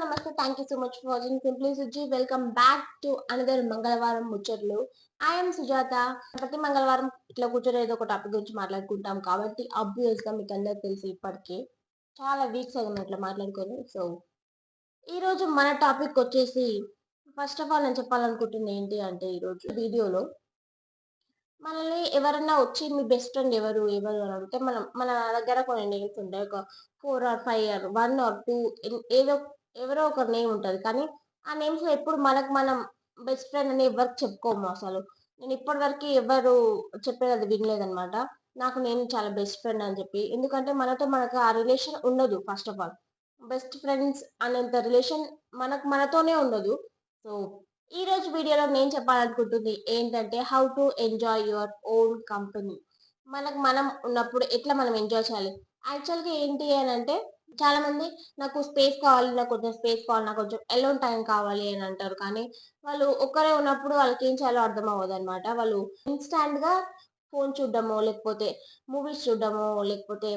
నమస్తే. Thank you so much for watching simply Suji. Welcome back to another మంగళవారం ముచ్చట్లు. I am Sujatha. ప్రతి మంగళవారం ఇట్లా కూర్చొని ఏదో ఒక టాపిక్ గురించి మాట్లాడుకుంటాం కాబట్టి ఆబ్వియస్ గా మీకు అందరికి తెలిసి ఇప్పటికే చాలా వీక్స్ అయింది ఇట్లా మాట్లాడుకొని. సో ఈ రోజు మన టాపిక్ వచ్చేసి ఫస్ట్ ఆఫ్ ఆల్ నేను చెప్పాలనుకుంటుంది ఏంటి అంటే ఈ రోజు వీడియోలో మనల్ని ఎవరన్నా వచ్చి మీ బెస్ట్ ఫ్రెండ్ ఎవరు ఎవరు అని అడిగితే మన దగ్గర కొన్ని నేమ్స్ ఉంటాయి. ఒక 4 or 5 or 1 or 2 ఏదో ఎవరో ఒక నేమ్ ఉంటది. కానీ ఆ నేమ్స్ లో ఎప్పుడు మనకు మనం బెస్ట్ ఫ్రెండ్ అని ఎవరికి చెప్పుకోము అసలు. నేను ఇప్పటివరకు ఎవరు చెప్పేది అది వినలేదన్నమాట. నాకు నేను చాలా బెస్ట్ ఫ్రెండ్ అని చెప్పి. ఎందుకంటే మనతో మనకు ఆ రిలేషన్ ఉండదు first of all. Best friends అనేంత రిలేషన్ మనతోనే ఉండదు. సో ఈ రోజు వీడియోలో నేను చెప్పాలనుకుంటుంది ఏంటంటే how to enjoy your own company. మనకు మనం ఉన్నప్పుడు ఎట్లా మనం ఎంజాయ్ చేయాలి. యాక్చువల్‌గా ఏంటి అనంటే చాలా మంది నాకు స్పేస్ కావాలి, నాకు కొంచెం స్పేస్ కావాలి, నాకు కొంచెం ఎలోన్ టైమ్ కావాలి అని అంటారు. కానీ వాళ్ళు ఒక్కరే ఉన్నప్పుడు వాళ్ళకేం చేయాలో అర్థం అవ్వదన్నమాట. వాళ్ళు ఇన్‌స్టాంట్‌గా ఫోను చూడడమో, లేకపోతే మూవీస్ చూడడమో, లేకపోతే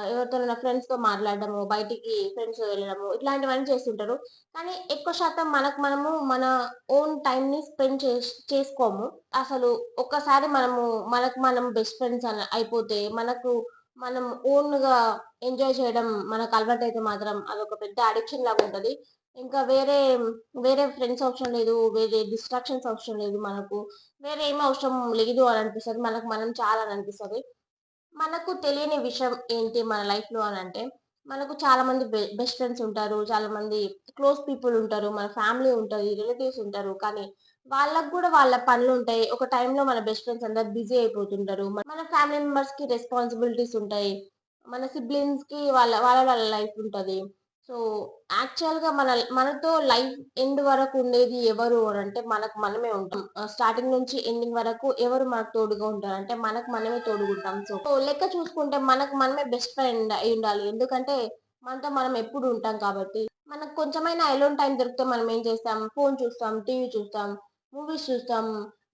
ఎవరితోనైనా ఫ్రెండ్స్‌తో మాట్లాడడమో, బయటికి ఫ్రెండ్స్‌తో వెళ్ళడమో ఇట్లాంటివన్నీ చేస్తుంటారు. కానీ ఎక్కువ శాతం మనకు మనము మన ఓన్ టైమ్‌ని స్పెండ్ చేసుకోము. అసలు ఒక్కసారి మనకు మనం బెస్ట్ ఫ్రెండ్స్ అయిపోతే మనం ఓన్‌గా ఎంజాయ్ చేయడం మనకు అలవాటైతే మాత్రం అదొక పెద్ద అడిక్షన్ లాగా ఉంటది. ఇంకా వేరే ఫ్రెండ్స్ అవసరం లేదు. వేరే డిస్ట్రాక్షన్స్ అవసరం లేదు మనకు. వేరే ఏమి అవసరం లేదు అని అనిపిస్తది. మనకు మనం చాలా అని అనిపిస్తది. మనకు తెలియని విషయం ఏంటి మన లైఫ్‌లో అనంటే, మనకు చాలా మంది బెస్ట్ ఫ్రెండ్స్ ఉంటారు. చాలా మంది క్లోజ్ పీపుల్ ఉంటారు. మన ఫ్యామిలీ ఉంటది. రిలేటివ్స్ ఉంటారు. కానీ వాళ్ళకి గూడా వాళ్ళ పనులుంటాయి. ఒక టైంలో మన బెస్ట్ ఫ్రెండ్స్ అందరూ బిజీ అయిపోతుంటారు. మన ఫ్యామిలీ మెంబర్స్‌కి రెస్పాన్సిబిలిటీస్ ఉంటాయి. మన సిబ్లింగ్స్‌కి వాళ్ళ లైఫ్ ఉంటది. సో, యాక్చువల్‌గా మనతో లైఫ్ ఎండ్ వరకు ఉండేది ఎవరు అనంటే మనకు మనమే ఉంటాం. స్టార్టింగ్ నుంచి ఎండింగ్ వరకు ఎవరు మనకు తోడుగా ఉంటారంటే మనకు మనమే తోడుగుంటాం. సో, లెక్క చూసుకుంటే మనకు మనమే బెస్ట్ ఫ్రెండ్ అయ్యుండాలి. ఎందుకంటే మనతో మనం ఎప్పుడు ఉంటాం కాబట్టి. మనకు కొంచెమైనా అలోన్ టైమ్ దొరికితే మనం ఏం చేస్తాం? ఫోను చూస్తాం, టీవీ చూస్తాం, మూవీస్ చూస్తాం,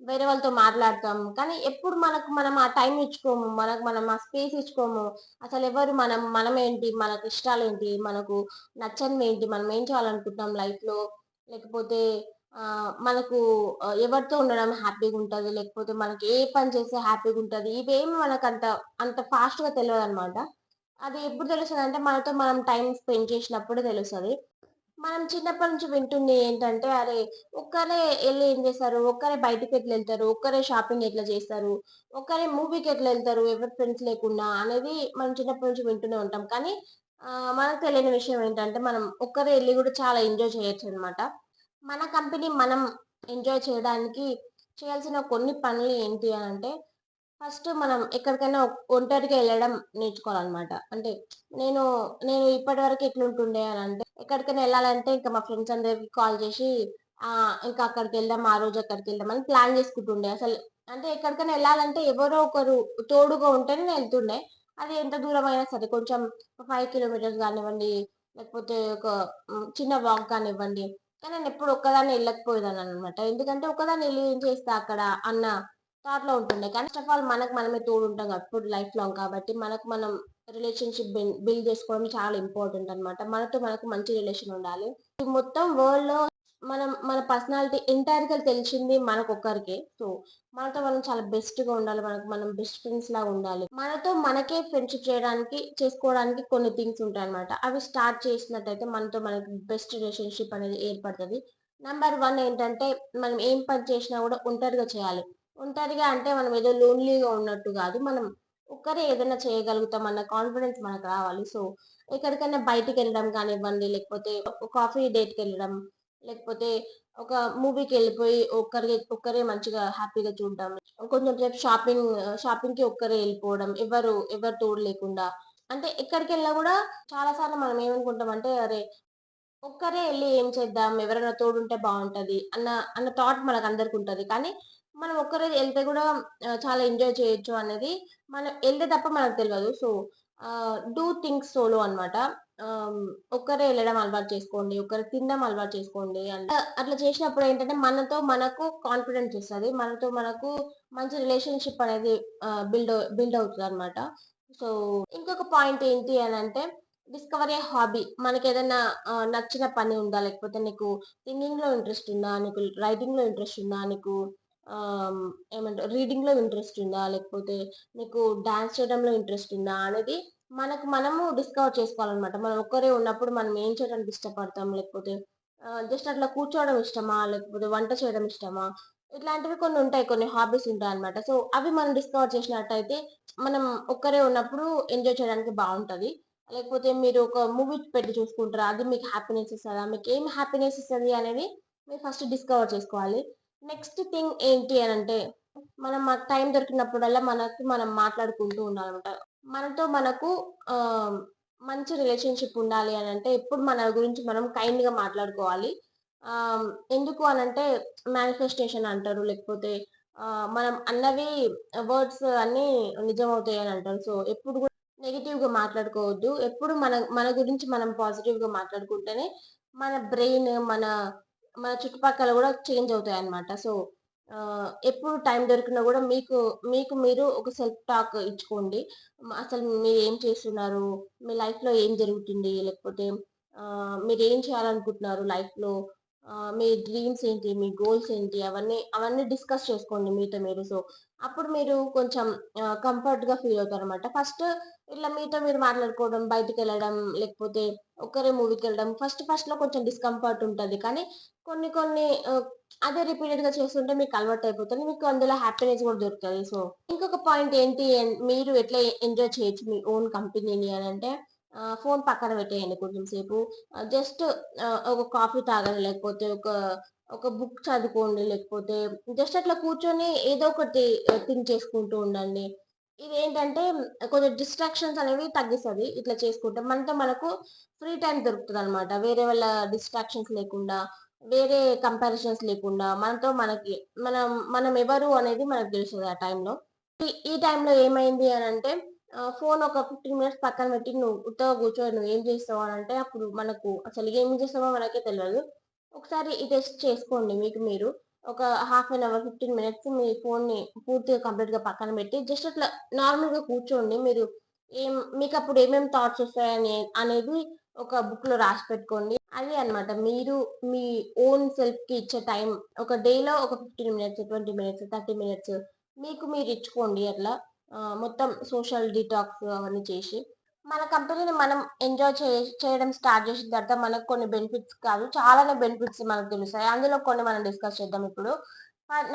వేరే వాళ్ళతో మాట్లాడతాం. కానీ ఎప్పుడు మనకు మనం ఆ టైం ఇచ్చుకోము. మనకు మనం ఆ స్పేస్ ఇచ్చుకోము. అసలెవరు మనమేంటి? మనకి ఇష్టాలేంటి? మనకు నచ్చనివేంటి? మనం ఏం చేయాలనుకుంటున్నాం లైఫ్‌లో? లేకపోతే మనకు ఎవరితో ఉండడం హ్యాపీగుంటది? లేకపోతే మనకి ఏ పని చేస్తే హ్యాపీగుంటది? ఇవేమి అంత ఫాస్ట్‌గా తెలవదనమాట. అది ఎప్పుడు తెలుస్తదంటే మనతో మనం టైమ్ స్పెండ్ చేసినప్పుడే తెలుస్తది. మనం చిన్నప్పటి నుంచి వింటుంది ఏంటంటే, అరే! ఒక్కరే ఎళ్లి ఏం చేస్తారు? ఒక్కరే బయటికెట్లెళ్తారు? ఒక్కరే షాపింగ్ ఎట్లా చేస్తారు? ఒక్కరే మూవీకెట్లెళ్తారు? ఎవరి ఫ్రెండ్స్ లేకుండా అనేది మనం చిన్నప్పటి నుంచి వింటూనే ఉంటాం. కానీ మనకు తెలియని విషయం ఏంటంటే, మనం ఒక్కరే ఎళ్లి గూడా చాలా ఎంజాయ్ చేయొచ్చనమాట. మన కంపెనీ మనం ఎంజాయ్ చేయడానికి చేయాల్సిన కొన్ని పనులు ఏంటి అనంటే, ఫస్ట్ మనం ఎక్కడికైనా ఒంటరిగా ఎళ్ళడం నేర్చుకోవాలనమాట. అంటే నేను నేను ఇప్పటివరకు ఎట్లుంటుండే అనంటే, ఎక్కడికైనా ఎళ్ళాలంటే ఇంక మా ఫ్రెండ్స్ అందరికి కాల్ చేసి ఇంకా అక్కడికెళ్దాం, ఆ రోజు అక్కడికెళ్దాం అని ప్లాన్ చేసుకుంటుండే. అంటే ఎక్కడికైనా ఎళ్ళాలంటే ఎవరో ఒకరు తోడుగా ఉంటేనే నేను ఎళ్తుండే. అది ఎంత దూరమైనా సరే కొంచెం 5 కిలోమీటర్స్ గానివ్వండి, లేకపోతే ఒక చిన్న వాక్ కానివ్వండి. కానీ నేనెప్పుడు ఒక్కదాన్నే ఎళ్ళకపోయేదాన్ననమాట. ఎందుకంటే ఒక్కదాన్ని ఎళ్లి ఏం చేస్తా అక్కడ అన్న థాట్‌లో ఉంటుండే. కానీ ఫస్ట్ ఆఫ్ ఆల్ మనకు మనమే తోడుంటాం ఎప్పుడు లైఫ్ లాంగ్ కాబట్టి, మనకు మనం రిలేషన్‌షిప్ బిల్డ్ చేసుకోవడం చాలా ఇంపార్టెంట్ అన్నమాట. మనతో మనకు మంచి రిలేషన్ ఉండాలి. ఈ మొత్తం వరల్డ్‌లో మన పర్సనాలిటీ ఎంటైర్‌గా తెలిసింది మనకొక్కరికే. సో, మనతో మనం చాలా బెస్ట్‌గా ఉండాలి. మనకు మనం బెస్ట్ ఫ్రెండ్స్ లాగా ఉండాలి. మనతో మనకే ఫ్రెండ్‌షిప్ చేసుకోవడానికి కొన్ని థింగ్స్ ఉంటాయన్నమాట. అవి స్టార్ట్ చేసినట్టయితే మనతో మనకి బెస్ట్ రిలేషన్‌షిప్ అనేది ఏర్పడతది. నంబర్ 1 ఏంటంటే మనం ఏం పని చేసినా గూడా ఒంటరిగా చేయాలి. ఒంటరిగా అంటే మనం ఏదో లోన్‌లీగా ఉన్నట్టు గాదు. మనం ఒక్కరే ఏదైనా చేయగలుగుతాం అన్న కాన్ఫిడెన్స్ మనకు రావాలి. సో, ఎక్కడికైనా బయటికెళ్ళడం కానివ్వండి, లేకపోతే కాఫీ డేట్‌కెళ్ళడం, లేకపోతే ఒక మూవీకెళ్ళిపోయి ఒక్కరే మంచిగా హ్యాపీగా చూడడం. కొంచెం సేపు షాపింగ్‌కి ఒక్కరే ఎళ్ళిపోవడం. ఎవరు తోడు లేకుండా. అంటే ఎక్కడికెళ్ళినా గూడా చాలా సార్లు మనం ఏమనుకుంటామంటే, అరే! ఒక్కరే ఎళ్లి ఏం చేద్దాం? ఎవరైనా తోడుంటే బావుంటది అన్న థాట్ మనకందరికుంటది. కానీ మనం ఒక్కరే ఎళ్తే గూడా చాలా ఎంజాయ్ చేయొచ్చు అనేది మనం ఎళ్తే తప్ప మనకు తెలవదు. సో, డూ థింగ్స్ సోలో అన్నమాట. ఆహ్, ఒక్కరే ఎళ్ళడం అలవాటు చేసుకోండి. ఒక్కరే తినడం అలవాటు చేసుకోండి. అట్లా చేసినప్పుడు ఏంటంటే మనతో మనకు కాన్ఫిడెన్స్ ఒస్తది. మనతో మనకు మంచి రిలేషన్‌షిప్ అనేది బిల్డ్ అవుతదన్నమాట. సో, ఇంకొక పాయింట్ ఏంటి అనంటే డిస్కవర్ ఏ హాబీ. మనకేదన్నా నచ్చిన పని ఉందా? లేకపోతే నీకు సింగింగ్‌లో ఇంట్రెస్ట్ ఉందా? నీకు రైటింగ్‌లో ఇంట్రెస్ట్ ఉందా? నీకు ఆహ్, ఏమంటారు రీడింగ్‌లో ఇంట్రెస్ట్ ఉందా? లేకపోతే నీకు డాన్స్ చేయడంలో ఇంట్రెస్ట్ ఉందా? అనేది మనకు మనము డిస్కవర్ చేసుకోవాలనమాట. మనం ఒక్కరే ఉన్నప్పుడు మనం ఏం చేయడానికి ఇష్టపడతాం? లేకపోతే జస్ట్ అట్లా కూర్చోవడం ఇష్టమా? లేకపోతే వంట చేయడం ఇష్టమా? ఇట్లాంటివి కొన్ని ఉంటాయి. కొన్ని హాబీస్ ఉంటాయన్నమాట. సో, అవి మనం డిస్కవర్ చేసినట్టయితే మనం ఒక్కరే ఉన్నప్పుడు ఎంజాయ్ చేయడానికి బావుంటది. లేకపోతే మీరు ఒక మూవీ పెట్టి చూసుకుంటారా? అది మీకు హ్యాపీనెస్ ఇస్తదా? మీకేం హ్యాపీనెస్ ఇస్తది అనేది మీరు ఫస్ట్ డిస్కవర్ చేసుకోవాలి. నెక్స్ట్ థింగ్ ఏంటి అనంటే, మనం మాకు టైం దొరికినప్పుడల్లా మనకి మనం మాట్లాడుకుంటూ ఉండాలనమాట. మనతో మనకు ఆహ్, మంచి రిలేషన్‌షిప్ ఉండాలి అనంటే, ఎప్పుడు మన గురించి మనం కైండ్‌గా మాట్లాడుకోవాలి. ఆహ్, ఎందుకు అనంటే మేనిఫెస్టేషన్ అంటారు. లేకపోతే మనం అన్నవి వర్డ్స్ అన్నీ నిజమవుతాయని అంటారు. సో, ఎప్పుడు గూడా నెగెటివ్‌గా మాట్లాడుకోవద్దు. ఎప్పుడు మన మన గురించి మనం పాజిటివ్‌గా మాట్లాడుకుంటేనే మన బ్రెయిన్, మన చుట్టుపక్కల గూడా చేంజ్ అవుతాయన్నమాట. సో, ఎప్పుడు టైం దొరికినా గూడా మీకు మీరు ఒక సెల్ఫ్ టాక్ ఇచ్చుకోండి. అసలు మీరేం చేస్తున్నారు? మీ లైఫ్‌లో ఏం జరుగుతుంది? లేకపోతే మీరేం చేయాలనుకుంటున్నారు లైఫ్‌లో? మీ డ్రీమ్స్ ఏంటి? మీ గోల్స్ ఏంటి? అవన్నీ డిస్కస్ చేసుకోండి మీతో మీరు. సో, అప్పుడు మీరు కొంచెం కంఫర్ట్‌గా ఫీల్ అవుతారనమాట. ఫస్ట్ ఇట్లా మీతో మీరు మాట్లాడుకోవడం, బయటికెళ్ళడం, లేకపోతే ఒక్కరే మూవీకెళ్ళడం ఫస్ట్‌లో కొంచెం డిస్కంఫర్ట్ ఉంటది. కానీ కొన్ని కొన్ని అదే రిపీటెడ్‌గా చేస్తుంటే మీకు అలవాటయిపోతది. మీకు అందులో హ్యాపీనెస్ గూడా దొరుకుతది. సో, ఇంకొక పాయింట్ ఏంటి మీరు ఎట్లా ఎంజాయ్ చేయొచ్చు మీ ఓన్ కంపెనీని అనంటే ఫోను పక్కన పెట్టేయండి కొంచెం సేపు. జస్ట్ ఒక కాఫీ తాగండి, లేకపోతే ఒక బుక్ చదువుకోండి, లేకపోతే జస్ట్ అట్లా కూర్చొని ఏదో ఒకటి థింక్ చేసుకుంటూ ఉండండి. ఇదేంటంటే కొంచెం డిస్ట్రాక్షన్స్ అనేవి తగ్గిస్తది ఇట్లా చేసుకుంటే. మనకు ఫ్రీ టైమ్ దొరుకుతదనమాట. వేరే వాళ్ళ డిస్ట్రాక్షన్స్ లేకుండా, వేరే కంపారిజన్స్ లేకుండా మనతో మనకి మనం మనం ఎవరు అనేది మనకు తెలుస్తది ఆ టైంలో. ఈ టైంలో ఏమైంది అనంటే ఫోను ఒక 15 మినిట్స్ పక్కన పెట్టి నువ్వు ఉత్తగా కూర్చో నువ్వేం చేస్తావు అనంటే అప్పుడు మనకు అసలు ఏం చేస్తామో మనకే తెలవదు. ఒకసారి ఈ టెస్ట్ చేసుకోండి మీకు మీరు. ఒక హాఫ్ అన్ అవర్, 15 మినిట్స్ మీ ఫోన్‌ని పూర్తిగా కంప్లీట్‌గా పక్కన పెట్టి జస్ట్ అట్లా నార్మల్‌గా కూర్చోండి. మీరు ఏం మీకప్పుడు ఏమేం థాట్స్ అనేది ఒక బుక్‌లో రాసి పెట్టుకోండి. అదే అన్నమాట. మీరు మీ ఓన్ సెల్ఫ్‌కి ఇచ్చే టైం ఒక డేలో ఒక 15 మినిట్స్, 20 మినిట్స్, 30 మినిట్స్ మీకు మీరు ఇచ్చుకోండి అట్లా. మొత్తం సోషల్ డిటాక్స్ అవన్నీ చేసి. మన కంపెనీని మనం ఎంజాయ్ చేయడం స్టార్ట్ చేసిన తర్వాత మనకు కొన్ని బెనిఫిట్స్ కాదు, చాలానే బెనిఫిట్స్ మనకు తెలుస్తాయి. అందులో కొన్ని మనం డిస్కస్ చేద్దాం ఇప్పుడు.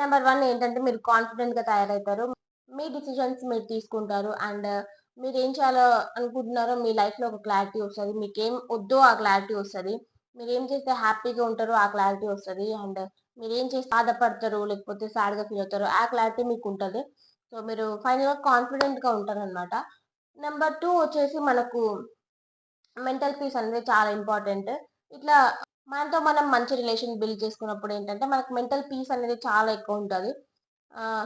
నంబర్ 1 ఏంటంటే మీరు కాన్ఫిడెంట్‌గా తయారవుతారు. మీ డిసిజన్స్ మీరు తీసుకుంటారు. అండ్ మీరేం చేయాలో అనుకుంటున్నారో మీ లైఫ్‌లో ఒక క్లారిటీ వస్తది. మీకేం వద్దో ఆ క్లారిటీ వస్తది. మీరేం చేస్తే హ్యాపీగా ఉంటారో ఆ క్లారిటీ వస్తది. అండ్ మీరేం చేసి బాధపడతారో, లేకపోతే సాడ్‌గా ఫీల్ అవుతారో ఆ క్లారిటీ మీకుంటది. సో, మీరు ఫైనల్‌గా కాన్ఫిడెంట్‌గా ఉంటారనమాట. నంబర్ 2 వచ్చేసి మనకు మెంటల్ పీస్ అనేది చాలా ఇంపార్టెంట్. ఇట్లా మనతో మనం మంచి రిలేషన్ బిల్డ్ చేసుకున్నప్పుడు ఏంటంటే, మనకు మెంటల్ పీస్ అనేది చాలా ఎక్కువుంటది.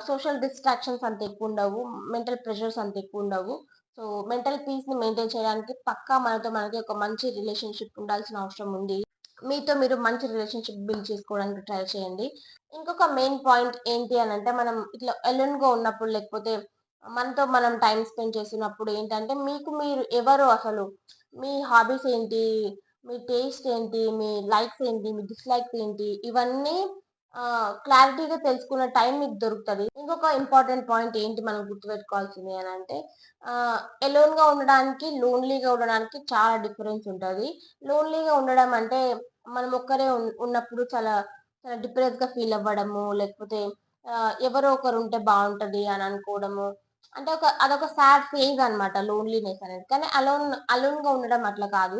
సోషల్ డిస్ట్రాక్షన్స్ అంత ఎక్కువుండవు. మెంటల్ ప్రెషర్స్ అంత ఎక్కువుండవు. సో, మెంటల్ పీస్‌ని మెయింటైన్ చేయడానికి పక్కా మనతో మనకి ఒక మంచి రిలేషన్‌షిప్ ఉండాల్సిన అవసరం ఉంది. మీతో మీరు మంచి రిలేషన్‌షిప్ బిల్డ్ చేసుకోవడానికి ట్రై చేయండి. ఇంకొక మెయిన్ పాయింట్ ఏంటి అనంటే, మనం ఇట్లా ఎలోన్‌గా ఉన్నప్పుడు లేకపోతే మనతో మనం టైమ్ స్పెండ్ చేస్తున్నప్పుడు ఏంటంటే, మీకు మీరు ఎవరు అసలు? మీ హాబీస్ ఏంటి? మీ టేస్ట్ ఏంటి? మీ లైక్స్ ఏంటి? మీ డిస్‌లైక్స్ ఏంటి? ఇవన్నీ క్లారిటీగా తెలుసుకునే టైం మీకు దొరుకుతది. ఇంకొక ఇంపార్టెంట్ పాయింట్ ఏంటి మనం గుర్తుపెట్టుకోవాల్సింది అనంటే, ఎలోన్‌గా ఉండడానికి, లోన్‌లీగా ఉండడానికి చాలా డిఫరెన్స్ ఉంటది. లోన్‌లీగా ఉండడం అంటే మనం ఒక్కరే ఉన్నప్పుడు చాలా డిప్రెస్‌గా ఫీల్ అవ్వడము, లేకపోతే ఎవరో ఒకరు ఉంటే బావుంటది అని అనుకోవడము. అంటే అదొక సాడ్ ఫేజ్ అన్నమాట లోన్‌లీనెస్ అనేది. కానీ అలోన్‌గా ఉండడం అట్లా కాదు.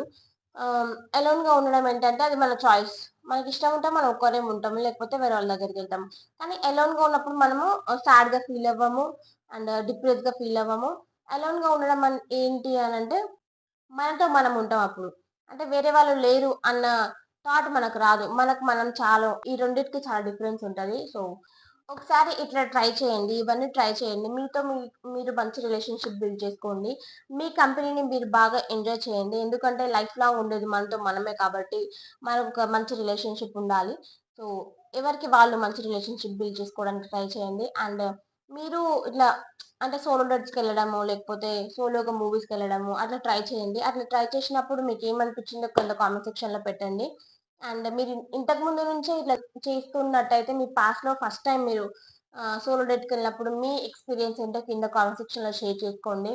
అలోన్‌గా ఉండడం ఏంటంటే అది మన చాయిస్. మనకిష్టం ఉంటే మనం ఒక్కరే ఉంటాము. లేకపోతే వేరే వాళ్ళ దగ్గరికెళ్తాం. కానీ అలోన్‌గా ఉన్నప్పుడు మనము సాడ్‌గా ఫీల్ అవ్వము. అండ్ డిప్రెస్‌గా ఫీల్ అవ్వము. అలోన్‌గా ఉండడం ఏంటి అనంటే మనతో మనం ఉంటాం అప్పుడు. అంటే వేరే వాళ్ళు లేరు అన్న థాట్ మనకు రాదు. మనకు మనం చాలా ఈ రెండిటికి చాలా డిఫరెన్స్ ఉంటది. సో, ఒకసారి ఇట్లా ట్రై చేయండి. ఇవన్నీ ట్రై చేయండి. మీరు మంచి రిలేషన్‌షిప్ బిల్డ్ చేసుకోండి. మీ కంపెనీని మీరు బాగా ఎంజాయ్ చేయండి. ఎందుకంటే లైఫ్ లాంగ్ ఉండేది మనతో మనమే కాబట్టి, మనకొక మంచి రిలేషన్‌షిప్ ఉండాలి. సో, ఎవరికి వాళ్ళు మంచి రిలేషన్‌షిప్ బిల్డ్ చేసుకోవడానికి ట్రై చేయండి. అండ్ మీరు ఇట్లా అంటే సోలో డేట్స్‌కి వెళ్ళడము, లేకపోతే సోలోగా మూవీస్‌కి వెళ్ళడము అట్లా ట్రై చేయండి. అట్లా ట్రై చేసినప్పుడు మీకేమనిపించిందో కింద కామెంట్ సెక్షన్‌లో పెట్టండి. అండ్ మీరు ఇంతకు ముందు నుంచే ఇట్లా చేస్తున్నట్టయితే మీ పాస్ట్‌లో ఫస్ట్ టైమ్ మీరు సోలో డేట్‌కెళ్ళినప్పుడు మీ ఎక్స్‌పీరియన్స్ ఏంటో కింద కామెంట్ సెక్షన్‌లో షేర్ చేసుకోండి.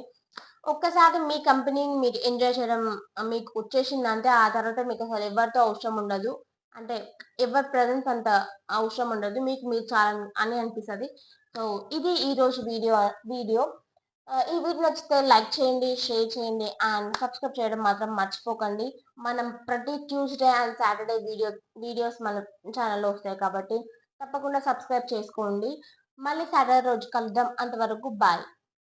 ఒక్కసారి మీ కంపెనీని మీరు ఎంజాయ్ చేయడం మీకు వచ్చేసిందంటే, ఆ తర్వాత మీకసలు ఎవరితో అవసరం ఉండదు. అంటే ఎవరి ప్రెజెన్స్ అంత అవసరం ఉండదు. మీకు మీరు చాలు అని అనిపిస్తది. సో, ఇది ఈరోజు వీడియో. ఈ వీడియో నచ్చితే లైక్ చేయండి, షేర్ చేయండి అండ్ సబ్స్క్రైబ్ చేయడం మాత్రం మర్చిపోకండి. మనం ప్రతి ట్యూస్‌డే అండ్ సాటర్‌డే వీడియోస్ మన ఛానెల్‌లో వస్తాయి కాబట్టి తప్పకుండా సబ్స్క్రైబ్ చేసుకోండి. మళ్ళీ సాటర్‌డే రోజు కలుద్దాం. అంతవరకు బాయ్.